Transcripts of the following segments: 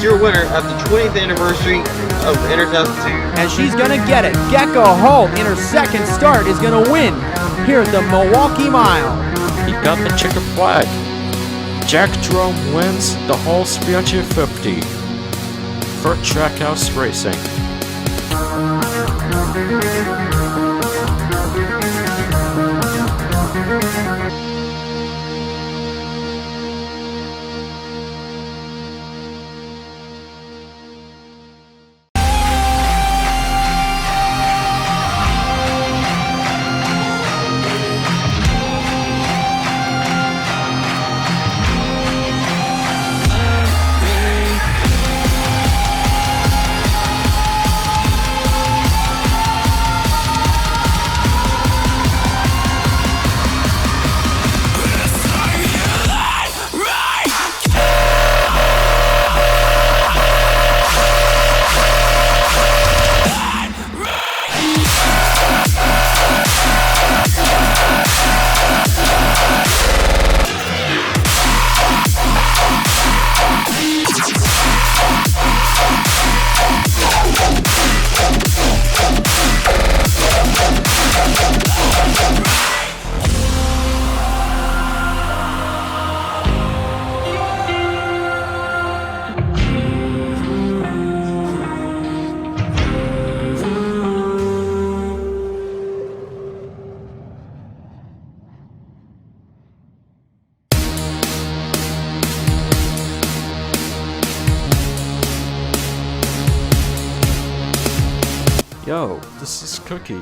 is your winner of the 20th anniversary of NRLOA 2002. And she's gonna get it. Gecko Holt in her second start is gonna win here at the Milwaukee Mile. He got the checkered flag. Jack Drome wins the Halls 350 for Trackhouse Racing. Yo, this is Cookie.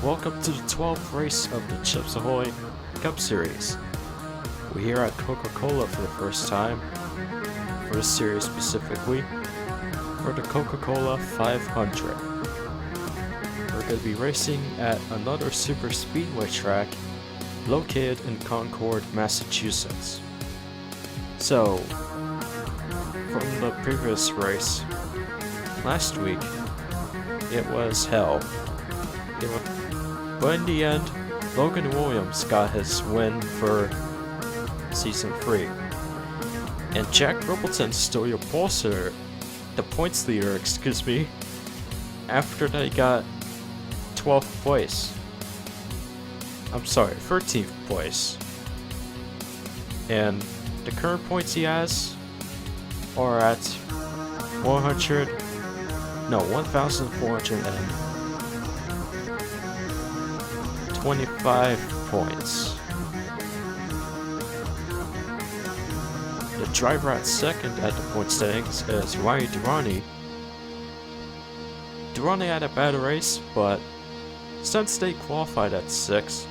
Welcome to the 12th race of the Chips Ahoy Cup Series. We're here at Coca-Cola for the first time, for this series specifically, for the Coca-Cola 500. We're going to be racing at another super speedway track located in Concord, Massachusetts. So, from the previous race, last week, it was hell. But in the end, Logan Williams got his win for Season 3. And Jack Rippleton stole your points leader, after they got 12th place. I'm sorry, 13th place. And the current points he has are at 1,425 points. The driver at second at the point standings is Ryan Durrani. Durrani had a bad race, but since they qualified at 6th,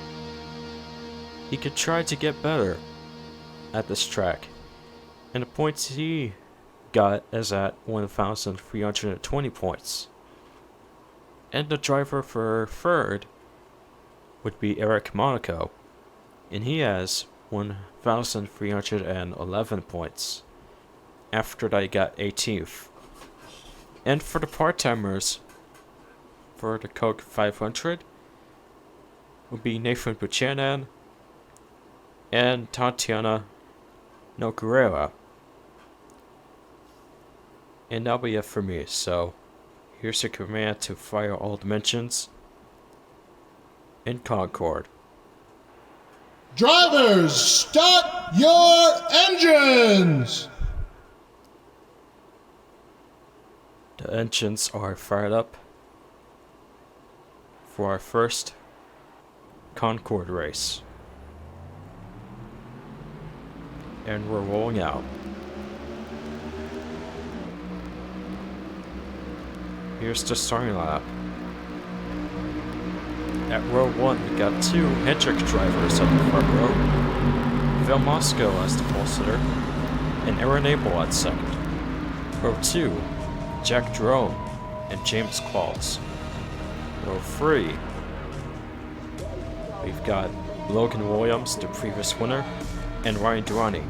he could try to get better at this track. And the points he got is at 1,320 points. And the driver for third would be Eric Monaco, and he has 1,311 points. After that, he got 18th. And for the part-timers, for the Coke 500, would be Nathan Buchanan and Tatiana Nogueira. And that'll be it for me, so here's a command to fire all dimensions in Concord. Drivers, start your engines! The engines are fired up for our first Concord race. And we're rolling out. Here's the starting lineup. At row 1, we got 2 Hendrick drivers at the front row, Phil Moscow as the pole sitter, and Aaron Abel at second. Row 2, Jack Drome and James Qualls. Row 3, we've got Logan Williams, the previous winner, and Ryan Durrani.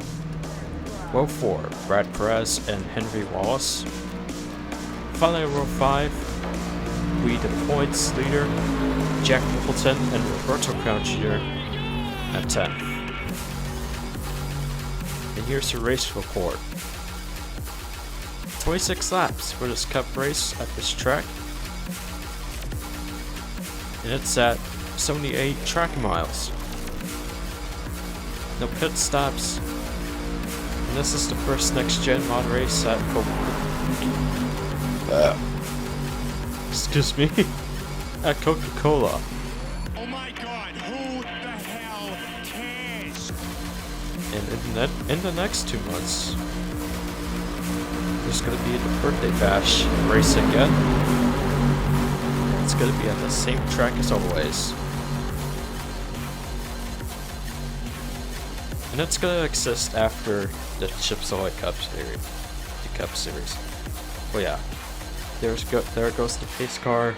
Row 4, Brad Perez and Henry Wallace. Finally, row 5, we the points leader, Jack Rippleton and Roberto Crown Jr. at 10th. And here's the race report. 26 laps for this cup race at this track. And it's at 78 track miles. No pit stops. And this is the first next-gen mod race at excuse me, at Coca-Cola. Oh my god, who the hell cares? And in the next 2 months, there's gonna be the birthday bash race again. It's gonna be at the same track as always. And it's gonna exist after the Chips Ahoy Cup series. The Cup series. Well, yeah. There goes the pace car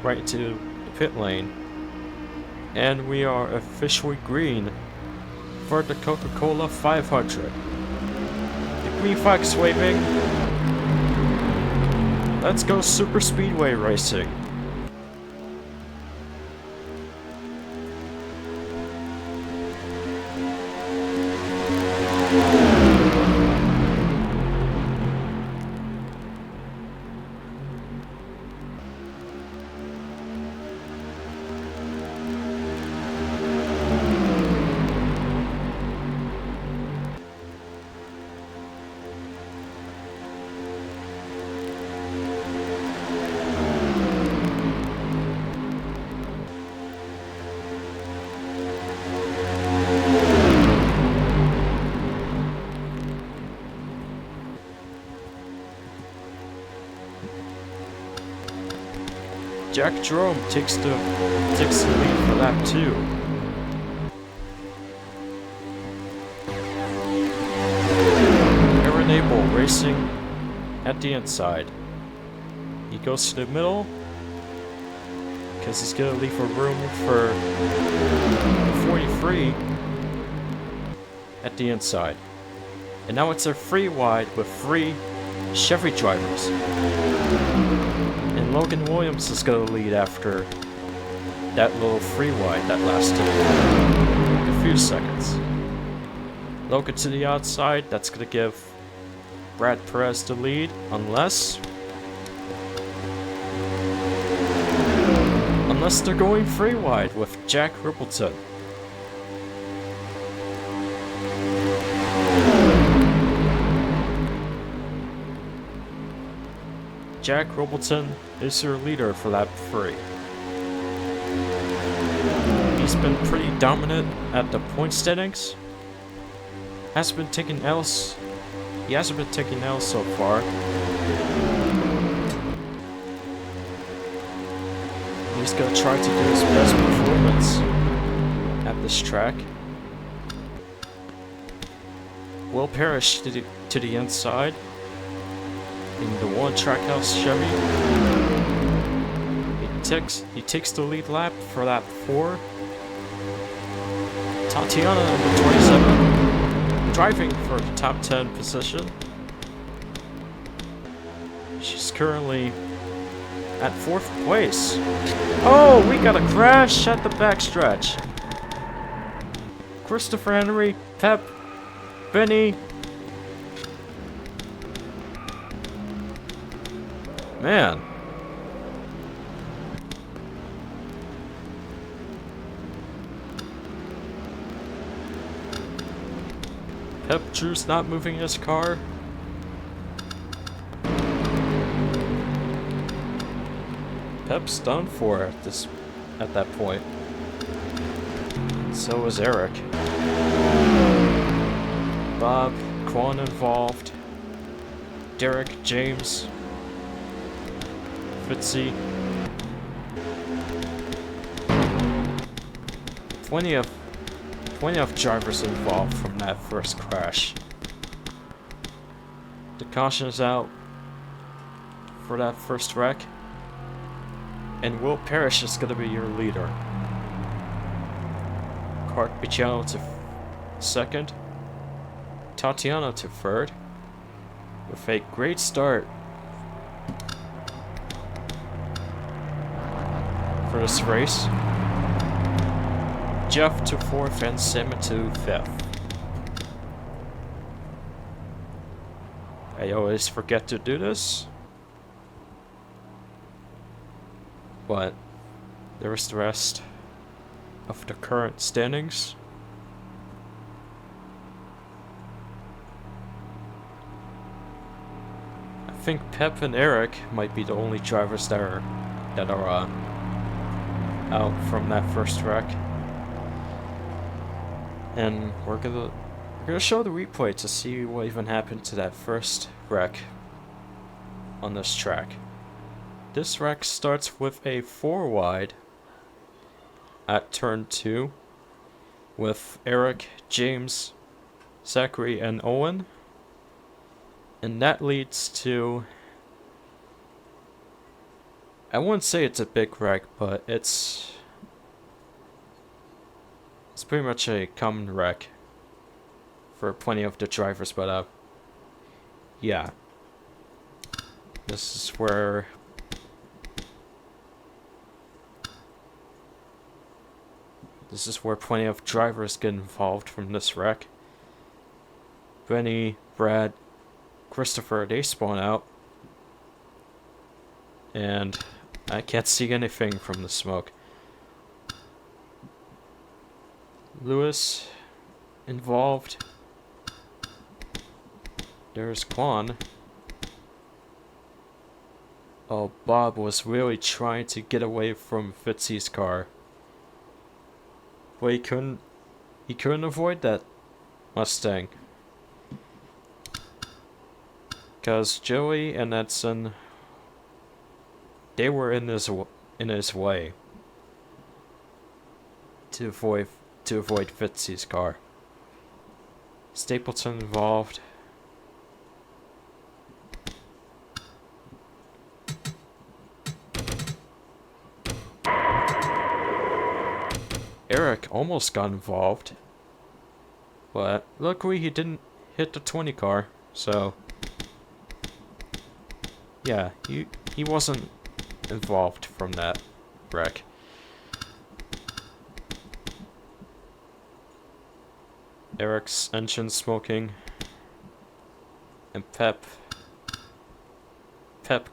right into the pit lane. And we are officially green for the Coca-Cola 500. The green flag's waving. Let's go super speedway racing. Jack Jerome takes the lead for lap 2. Aaron Abel racing at the inside. He goes to the middle because he's gonna leave a room for 43 at the inside. And now it's a free wide with 3 Chevy drivers. And Logan Williams is going to lead after that little free wide that lasted a few seconds. Logan to the outside, that's going to give Brad Perez the lead, unless they're going free wide with Jack Rippleton. Jack Rippleton is your leader for lap 3. He's been pretty dominant at the point standings. Hasn't been taking L's. He hasn't been taking L's so far. He's gonna try to do his best performance at this track. Will Parrish to the inside in the one Trackhouse Chevy. He takes the lead lap for lap 4. Tatiana number 27 driving for the top 10 position. She's currently at 4th place. Oh, we got a crash at the backstretch. Christopher Henry, Pep, Benny. Man. Pep Drew's not moving his car. Pep's done for at that point. So is Eric. Bob, Quan involved. Derek, James, Fitzy. Plenty of drivers involved from that first crash. The caution is out for that first wreck. And Will Parrish is gonna be your leader. Cart Picciano to second. Tatiana to third. With a great start for this race. Jeff to 4th and Sam to 5th. I always forget to do this. But there's the rest of the current standings. I think Pep and Eric might be the only drivers that are out from that first wreck. And we're gonna show the replay to see what even happened to that first wreck on this track. This wreck starts with a 4 wide at turn 2 with Eric, James, Zachary, and Owen. And that leads to, I wouldn't say it's a big wreck, but it's pretty much a common wreck for plenty of the drivers, but yeah. This is where plenty of drivers get involved from this wreck. Benny, Brad, Christopher, they spawn out. And I can't see anything from the smoke. Lewis involved. There's Quan. Oh, Bob was really trying to get away from Fitzy's car. But he couldn't avoid that Mustang. Because Joey and Edson, they were in his way to avoid Fitzy's car. Stapleton involved. Eric almost got involved, but luckily he didn't hit the 20 car, so yeah, he wasn't involved from that wreck. Eric's engine smoking, and Pep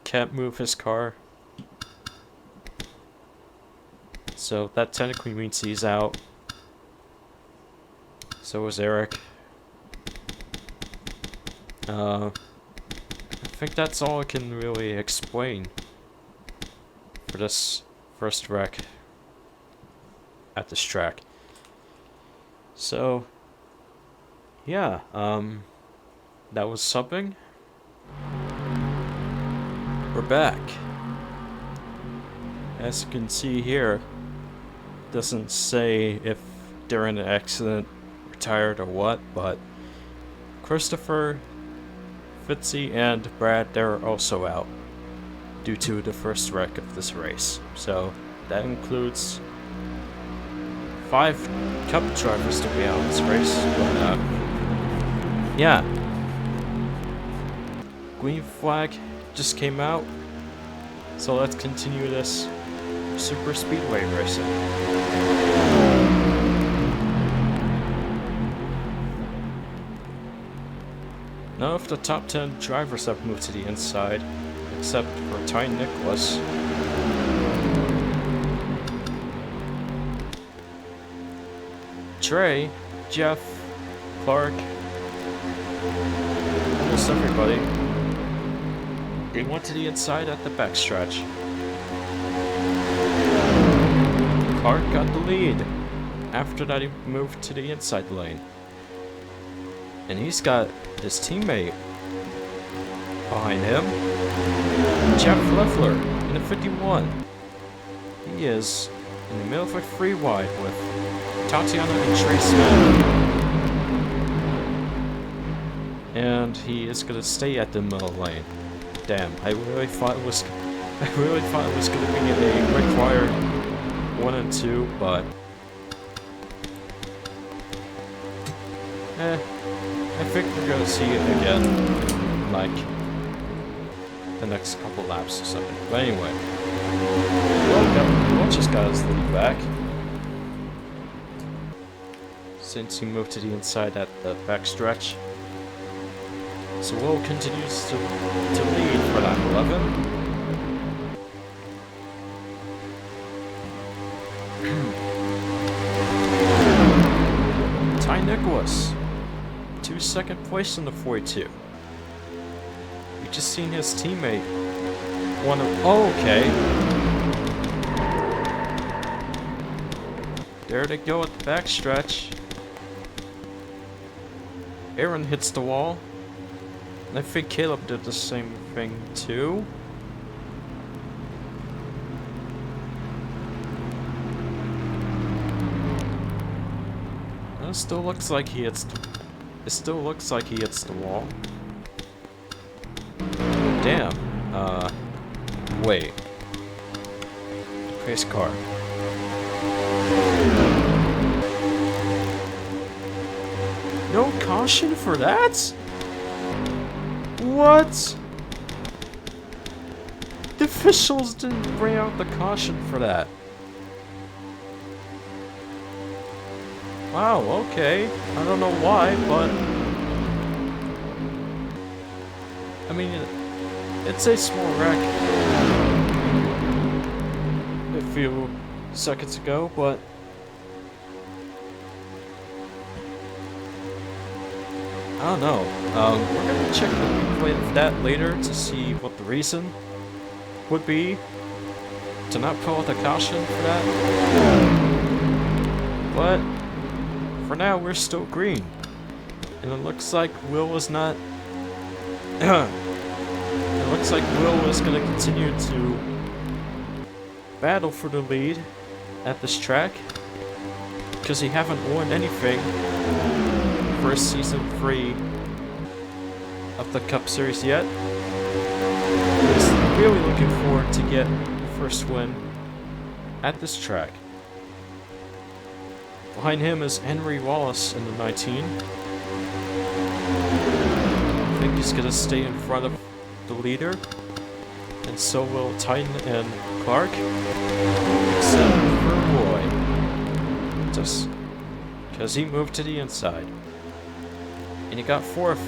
can't move his car, so that technically means he's out. So is Eric. I think that's all I can really explain for this first wreck at this track. So yeah, that was something. We're back. As you can see here, doesn't say if they're in an accident, retired, or what, but Christopher, Fitzy, and Brad, they're also out due to the first wreck of this race. So that includes 5 Cup drivers to be out in this race. But yeah, green flag just came out, so let's continue this super speedway racing. None of the top 10 drivers have moved to the inside, except for Ty Nicholas. Trey, Jeff, Clark, almost everybody, they went to the inside at the backstretch. Clark got the lead. After that, he moved to the inside lane. And he's got his teammate behind him, Jeff Leffler, in a 51. He is in the middle of a 3 wide with Tatiana and Trey Smith. And he is gonna stay at the middle lane. Damn, I really thought it was gonna be a quick fire 1 and 2, but I think we're gonna see it again in like the next couple laps or something. But anyway, Will just got his lead back since he moved to the inside at the backstretch. So Will continues to lead for lap 11. Ty Nicholas, 2nd place in the 42. We just seen his teammate. Oh, okay. There they go at the backstretch. Aaron hits the wall. And I think Caleb did the same thing too. It still looks like he hits. It still looks like he hits the wall. Damn. Wait. Pace car. No caution for that? What? The officials didn't bring out the caution for that. Wow, okay. I don't know why, but I mean, it's a small wreck a few seconds ago, but I don't know. We're gonna check the replay of that later to see what the reason would be to not pull out the caution for that. But for now, we're still green, and it looks like Will is not. It looks like Will is going to continue to battle for the lead at this track because he haven't won anything for season 3 of the Cup Series yet. He's really looking forward to get the first win at this track. Behind him is Henry Wallace in the 19. I think he's going to stay in front of the leader, and so will Titan and Clark, except for Roy, just because he moved to the inside. And he got 4th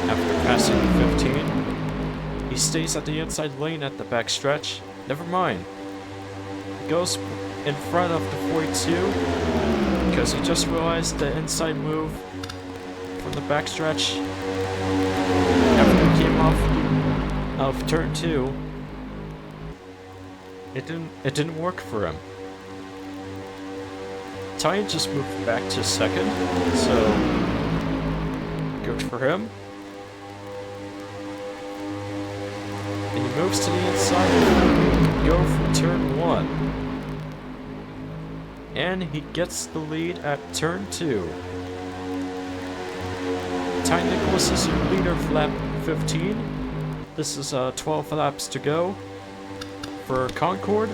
after passing 15. He stays at the inside lane at the backstretch. Never mind. He goes in front of the 42 because he just realized the inside move from the backstretch after he came off of turn 2. It didn't work for him. Ty just moved back to 2nd, so good for him. And he moves to the inside and go for turn 1. And he gets the lead at turn 2. Ty Nicholas is your leader for lap 15. This is 12 laps to go for Concord.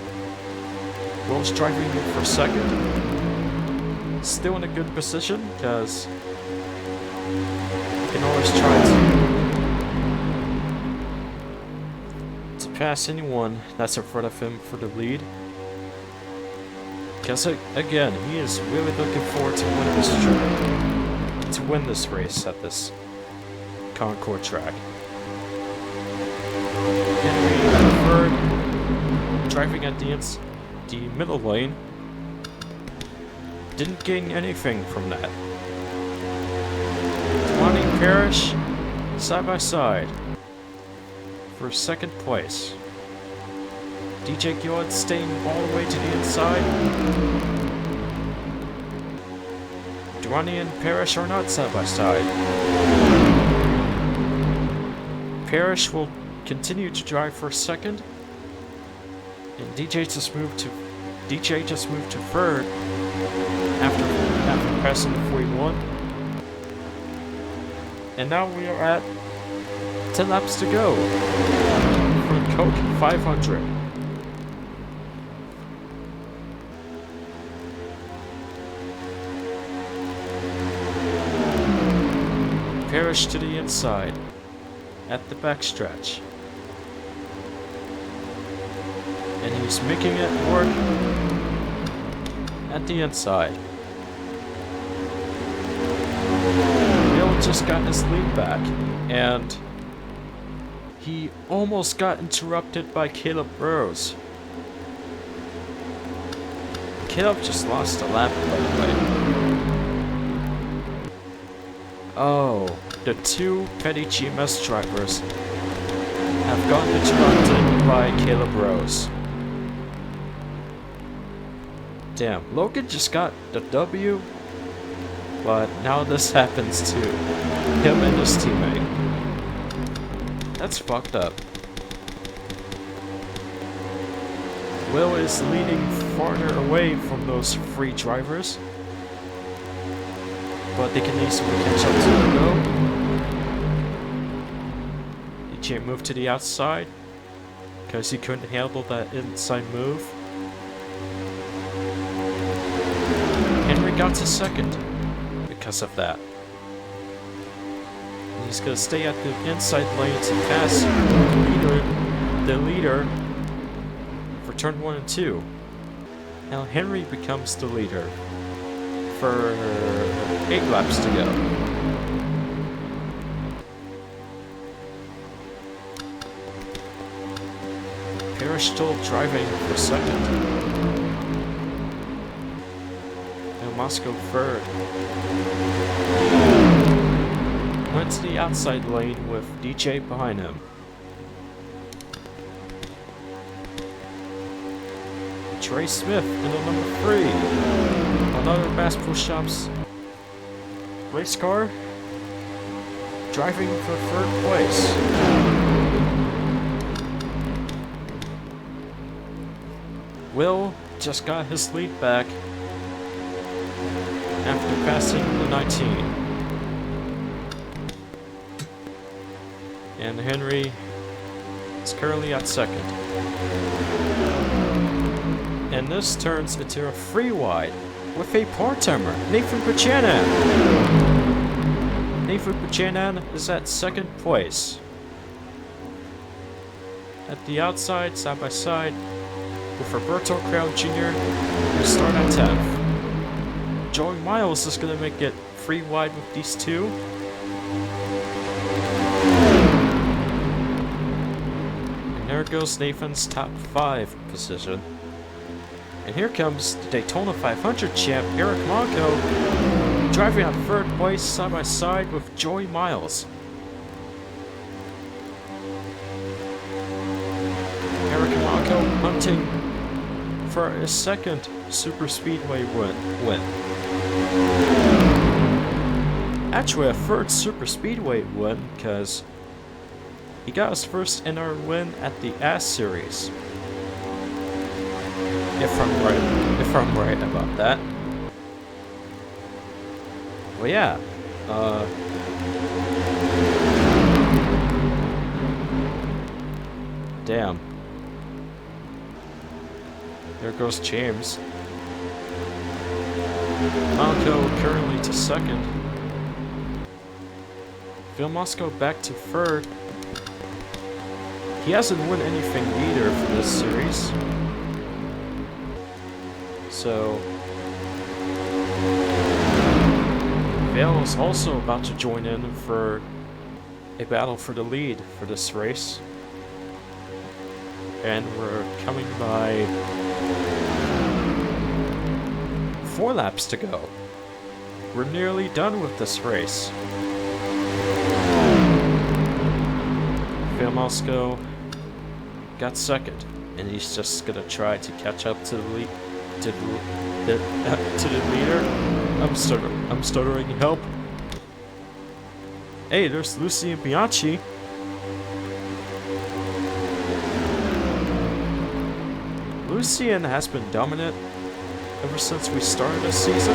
Will's driving in for 2nd. Still in a good position because you can always try to pass anyone that's in front of him for the lead. Because again, he is really looking forward to win this race at this Concord track. Henry third, driving at the middle lane. Didn't gain anything from that. Tawny Parrish side by side for 2nd place. DJ Gillard staying all the way to the inside. Durrani and Parrish are not side by side. Parrish will continue to drive for 2nd, and DJ just moved to 3rd after passing the 41. And now we are at 10 laps to go for the Coca 500. Parrish to the inside at the backstretch. And he's making it work at the inside. Will just got his lead back, and he almost got interrupted by Caleb Rose. Caleb just lost a lap, by the way. Oh, the two petty GMS drivers have gotten interrupted by Caleb Rose. Damn, Logan just got the W, but now this happens to him and his teammate. That's fucked up. Will is leading farther away from those free drivers, but they can easily catch up to Go. He can't move to the outside because he couldn't handle that inside move. Henry got to second because of that. And he's gonna stay at the inside lane to pass the leader for turn 1 and 2. Now Henry becomes the leader for 8 laps to go. Parrish still driving for second. Now Moscow third. Went to the outside lane with DJ behind him. Trey Smith in the number 3. Another Bass Pro Shops race car driving for 3rd place. Will just got his lead back after passing the 19. And Henry is currently at 2nd. And this turns into a free wide with a part-timer, Nathan Buchanan. Nathan Buchanan is at 2nd place. At the outside, side by side, with Roberto Crown Jr., who start at 10th. Joey Miles is going to make it free wide with these two. And there goes Nathan's top 5 position. And here comes the Daytona 500 champ, Eric Monco, driving on 3rd place side by side with Joey Miles. Eric Monco hunting for a 2nd Super Speedway win. Actually, a 3rd Super Speedway win, because he got his first NR win at the AS Series. If I'm right about that. Well, yeah. Damn. There goes James. Malco currently to 2nd. Phil Moscow back to 3rd. He hasn't won anything either for this series. So Vale is also about to join in for a battle for the lead for this race. And we're coming by 4 laps to go. We're nearly done with this race. Phil Moscow got 2nd, and he's just gonna try to catch up to the lead. To the leader. I'm stuttering. Help! Hey, there's Lucy and Bianchi. Lucian has been dominant ever since we started this season,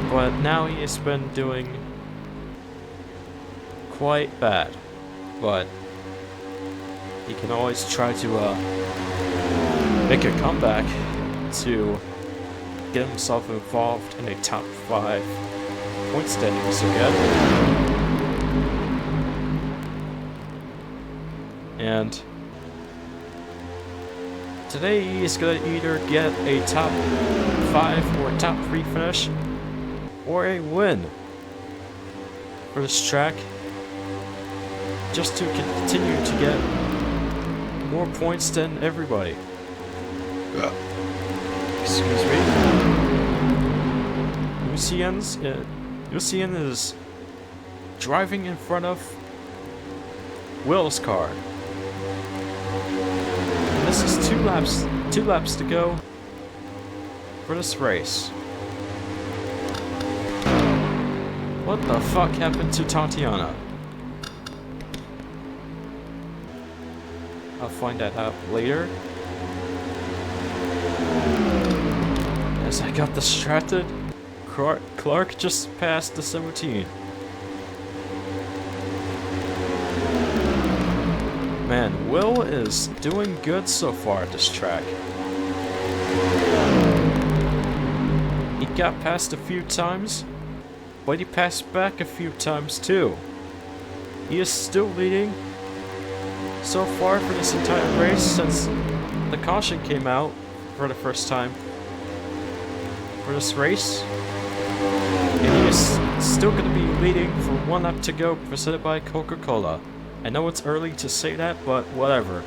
but now he has been doing quite bad. But he can always try to make a comeback to get himself involved in a top 5 point standings again. And today he's gonna either get a top 5 or top 3 finish or a win for this track, just to continue to get more points than everybody. Excuse me. Lucien is driving in front of Will's car. And this is two laps to go for this race. What the fuck happened to Tatiana? I'll find that out later. As I got distracted, Clark just passed the 17. Man, Will is doing good so far at this track. He got past a few times, but he passed back a few times too. He is still leading so far for this entire race since the caution came out for the first time for this race. And he is still going to be leading for 1 lap to go, presented by Coca-Cola. I know it's early to say that, but whatever.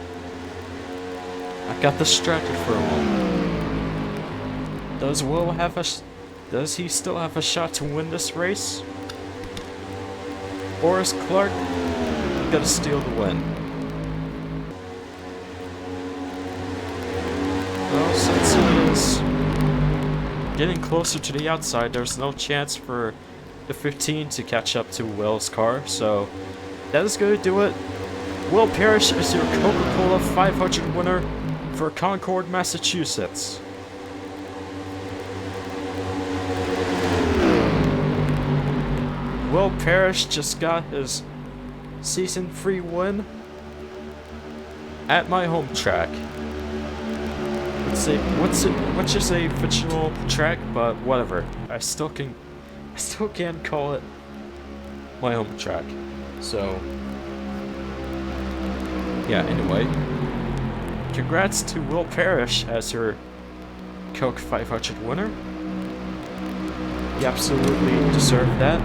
I got distracted for a moment. Does he still have a shot to win this race? Or is Clark gonna steal the win? Well, since he is getting closer to the outside, there's no chance for the 15 to catch up to Will's car, so that is going to do it. Will Parrish is your Coca-Cola 500 winner for Concord, Massachusetts. Will Parrish just got his season 3 win at my home track. Which is a fictional track, but whatever. I still can call it my home track. So yeah, anyway. Congrats to Will Parrish as your Coke 500 winner. He absolutely deserved that.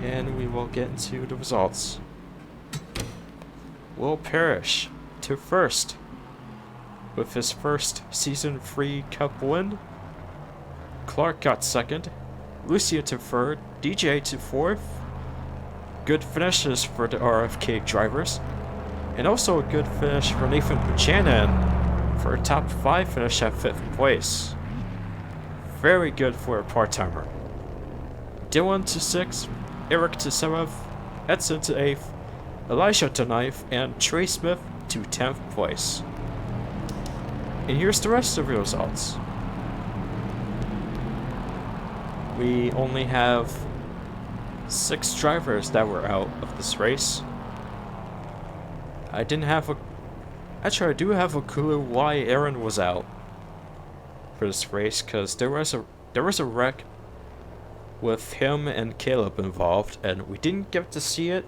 And we will get into the results. Will Parrish to first with his first season 3 cup win. Clark got second. Lucia to third. DJ to fourth. Good finishes for the RFK drivers. And also a good finish for Nathan Buchanan for a top 5 finish at 5th place. Very good for a part-timer. Dylan to 6th. Eric to 7th. Edson to 8th. Elijah to 9th. And Trey Smith to 10th place. And here's the rest of the results. We only have 6 drivers that were out of this race. Actually, I do have a clue why Aaron was out for this race, because there was a wreck with him and Caleb involved, and we didn't get to see it.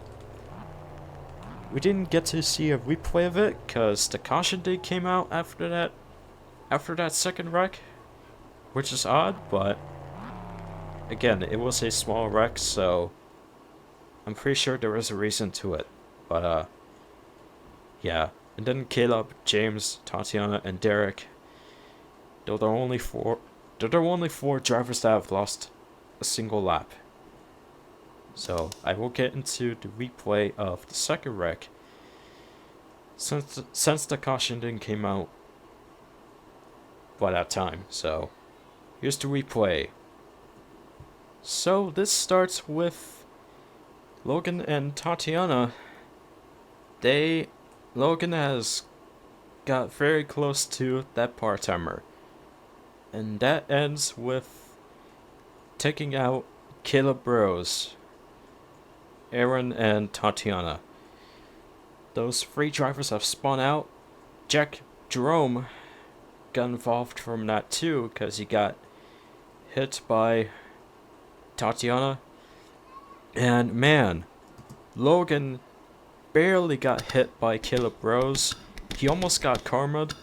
We didn't get to see a replay of it because the caution date came out after that second wreck, which is odd, but again, it was a small wreck, so I'm pretty sure there was a reason to it. But yeah. And then Caleb, James, Tatiana, and Derek. There are only four drivers that have lost a single lap. So I will get into the replay of the second wreck since the caution didn't came out by that time. So here's the replay. So this starts with Logan and Tatiana. Logan has got very close to that part-timer. And that ends with taking out Caleb Rose, Aaron, and Tatiana. Those 3 drivers have spun out. Jack Jerome got involved from that too, because he got hit by Tatiana. And man, Logan barely got hit by Caleb Rose. He almost got karma'd.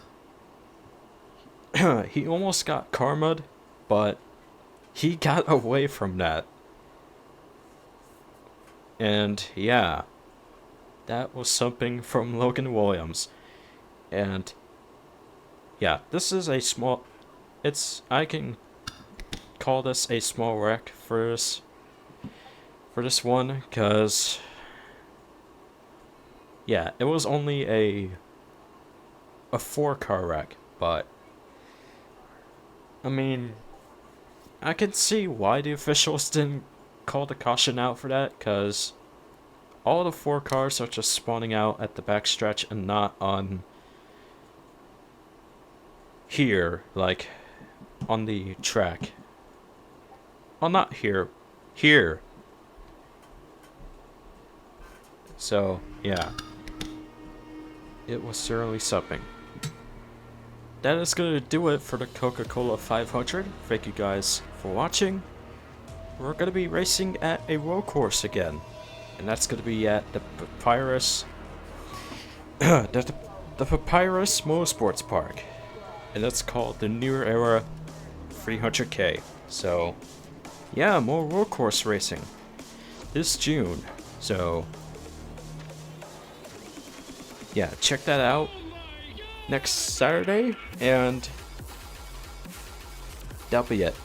But he got away from that. And yeah, that was something from Logan Williams. And yeah, this is a small, I can call this a small wreck for this one, because yeah, it was only a 4-car wreck, but I mean, I can see why the officials didn't call the caution out for that, because all the 4 cars are just spawning out at the backstretch and not on here, like on the track. Well, not here. Here. So, yeah. It was certainly something. That is going to do it for the Coca-Cola 500. Thank you guys for watching. We're going to be racing at a road course again. And that's going to be at the Papyrus... the Papyrus Motorsports Park. And that's called the New Era 300K. So, yeah, more road course racing this June. So, yeah, check that out next Saturday, and that'll be it.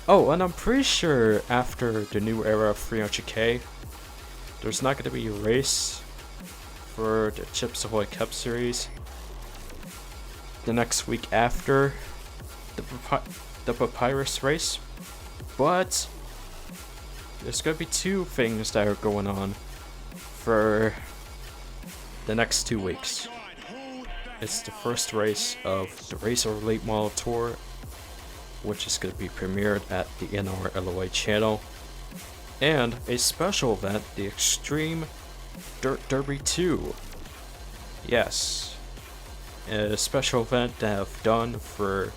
Oh, and I'm pretty sure after the New Era 300K, there's not going to be a race for the Chips Ahoy Cup Series the next week after the Papyrus race, but there's going to be 2 things that are going on for the next 2 weeks. It's the first race of the Racer Late Model Tour, which is going to be premiered at the NRLOA channel, and a special event, the Extreme Dirt Derby 2. Yes, a special event that I've done for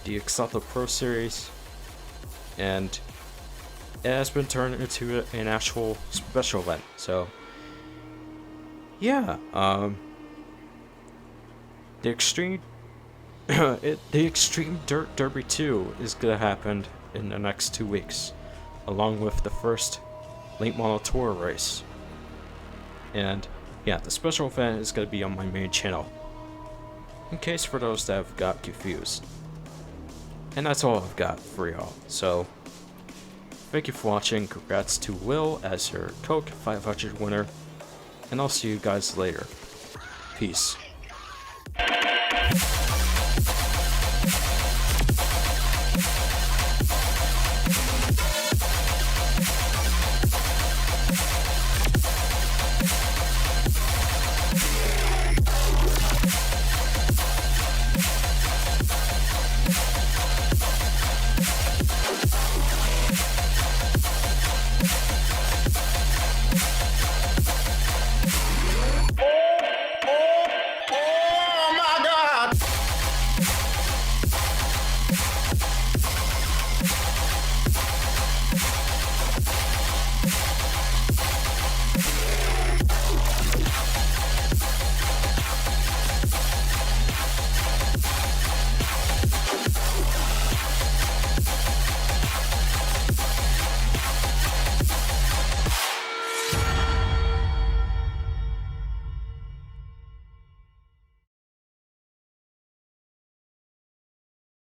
the Exalted Pro Series, and it has been turned into an actual special event. So yeah, the Extreme the Extreme Dirt Derby 2 is gonna happen in the next 2 weeks, along with the first Late Model Tour race. And yeah, the special event is gonna be on my main channel, in case for those that have got confused. And that's all I've got for y'all. So thank you for watching. Congrats to Will as your Coke 500 winner, and I'll see you guys later. Peace.